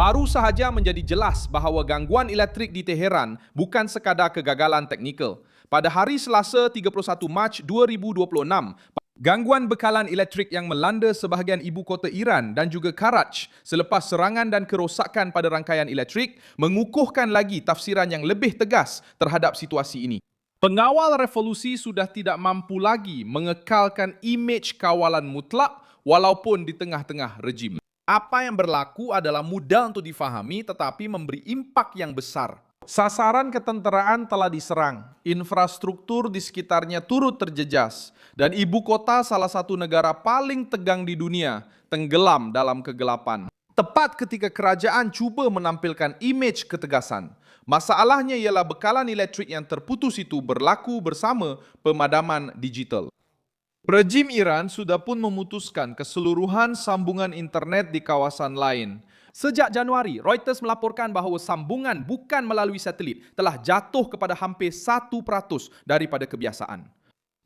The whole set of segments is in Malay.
Baru sahaja menjadi jelas bahawa gangguan elektrik di Teheran bukan sekadar kegagalan teknikal. Pada hari Selasa 31 Mac 2026, gangguan bekalan elektrik yang melanda sebahagian ibu kota Iran dan juga Karaj selepas serangan dan kerosakan pada rangkaian elektrik mengukuhkan lagi tafsiran yang lebih tegas terhadap situasi ini. Pengawal revolusi sudah tidak mampu lagi mengekalkan imej kawalan mutlak walaupun di tengah-tengah rejim. Apa yang berlaku adalah mudah untuk difahami tetapi memberi impak yang besar. Sasaran ketenteraan telah diserang, infrastruktur di sekitarnya turut terjejas, dan ibu kota salah satu negara paling tegang di dunia tenggelam dalam kegelapan. Tepat ketika kerajaan cuba menampilkan imej ketegasan, masalahnya ialah bekalan elektrik yang terputus itu berlaku bersama pemadaman digital. Rejim Iran sudah pun memutuskan keseluruhan sambungan internet di kawasan lain. Sejak Januari, Reuters melaporkan bahawa sambungan bukan melalui satelit telah jatuh kepada hampir 1% daripada kebiasaan.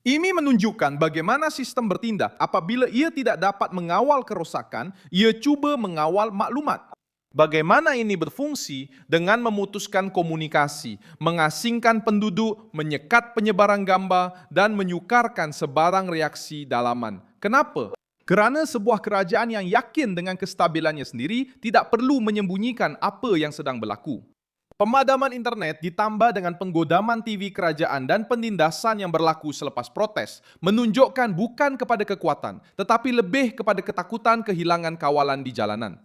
Ini menunjukkan bagaimana sistem bertindak apabila ia tidak dapat mengawal kerosakan, ia cuba mengawal maklumat. Bagaimana ini berfungsi dengan memutuskan komunikasi, mengasingkan penduduk, menyekat penyebaran gambar, dan menyukarkan sebarang reaksi dalaman. Kenapa? Kerana sebuah kerajaan yang yakin dengan kestabilannya sendiri tidak perlu menyembunyikan apa yang sedang berlaku. Pemadaman internet ditambah dengan penggodaman TV kerajaan dan penindasan yang berlaku selepas protes menunjukkan bukan kepada kekuatan, tetapi lebih kepada ketakutan kehilangan kawalan di jalanan.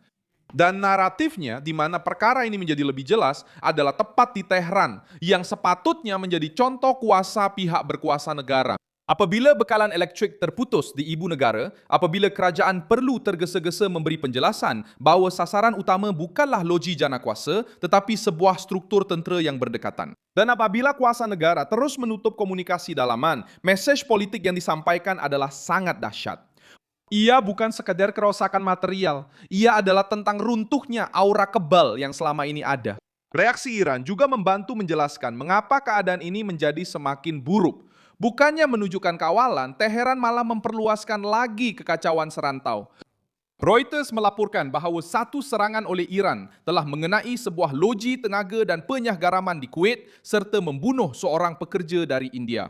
Dan naratifnya di mana perkara ini menjadi lebih jelas adalah tepat di Tehran yang sepatutnya menjadi contoh kuasa pihak berkuasa negara. Apabila bekalan elektrik terputus di ibu negara, apabila kerajaan perlu tergesa-gesa memberi penjelasan bahawa sasaran utama bukanlah loji jana kuasa tetapi sebuah struktur tentera yang berdekatan. Dan apabila kuasa negara terus menutup komunikasi dalaman, mesej politik yang disampaikan adalah sangat dahsyat. Ia bukan sekadar kerosakan material, ia adalah tentang runtuhnya aura kebal yang selama ini ada. Reaksi Iran juga membantu menjelaskan mengapa keadaan ini menjadi semakin buruk. Bukannya menunjukkan kawalan, Teheran malah memperluaskan lagi kekacauan serantau. Reuters melaporkan bahawa satu serangan oleh Iran telah mengenai sebuah loji tenaga dan penyahgaraman di Kuwait serta membunuh seorang pekerja dari India.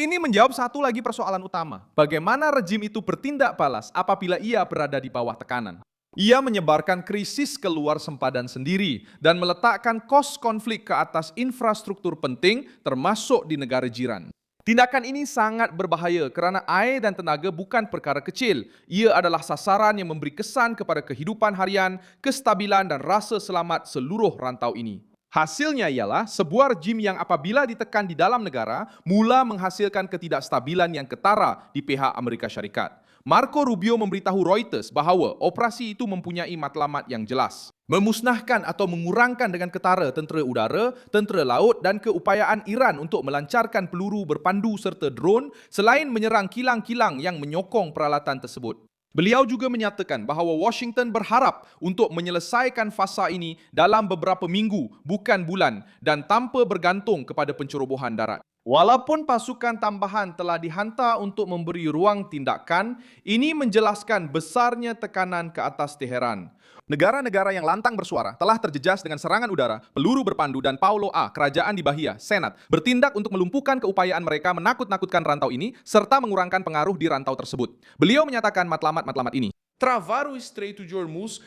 Ini menjawab satu lagi persoalan utama. Bagaimana rejim itu bertindak balas apabila ia berada di bawah tekanan? Ia menyebarkan krisis keluar sempadan sendiri dan meletakkan kos konflik ke atas infrastruktur penting termasuk di negara jiran. Tindakan ini sangat berbahaya kerana air dan tenaga bukan perkara kecil. Ia adalah sasaran yang memberi kesan kepada kehidupan harian, kestabilan dan rasa selamat seluruh rantau ini. Hasilnya ialah sebuah rejim yang apabila ditekan di dalam negara, mula menghasilkan ketidakstabilan yang ketara di pihak Amerika Syarikat. Marco Rubio memberitahu Reuters bahawa operasi itu mempunyai matlamat yang jelas. Memusnahkan atau mengurangkan dengan ketara tentera udara, tentera laut dan keupayaan Iran untuk melancarkan peluru berpandu serta drone selain menyerang kilang-kilang yang menyokong peralatan tersebut. Beliau juga menyatakan bahawa Washington berharap untuk menyelesaikan fasa ini dalam beberapa minggu, bukan bulan, dan tanpa bergantung kepada pencerobohan darat. Walaupun pasukan tambahan telah dihantar untuk memberi ruang tindakan, ini menjelaskan besarnya tekanan ke atas Teheran. Negara-negara yang lantang bersuara telah terjejas dengan serangan udara, peluru berpandu dan Paulo A, kerajaan di Bahia, Senat, bertindak untuk melumpuhkan keupayaan mereka menakut-nakutkan rantau ini serta mengurangkan pengaruh di rantau tersebut. Beliau menyatakan matlamat-matlamat ini. Travar o Estreito de Hormuz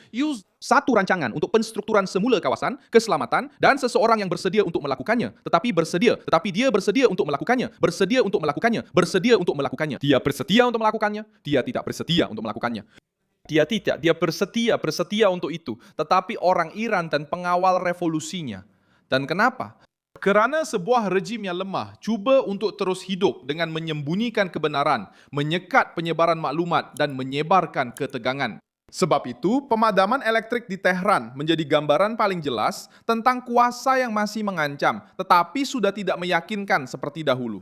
satu rancangan untuk penstrukturan semula kawasan, keselamatan dan seseorang yang bersedia untuk melakukannya, tetapi dia bersedia untuk melakukannya, bersedia untuk melakukannya, bersedia untuk melakukannya. Dia bersedia untuk melakukannya, dia tidak bersedia untuk melakukannya. Dia bersedia untuk itu, tetapi orang Iran dan pengawal revolusinya. Dan kenapa? Kerana sebuah rejim yang lemah cuba untuk terus hidup dengan menyembunyikan kebenaran, menyekat penyebaran maklumat dan menyebarkan ketegangan. Sebab itu, pemadaman elektrik di Tehran menjadi gambaran paling jelas tentang kuasa yang masih mengancam, tetapi sudah tidak meyakinkan seperti dahulu.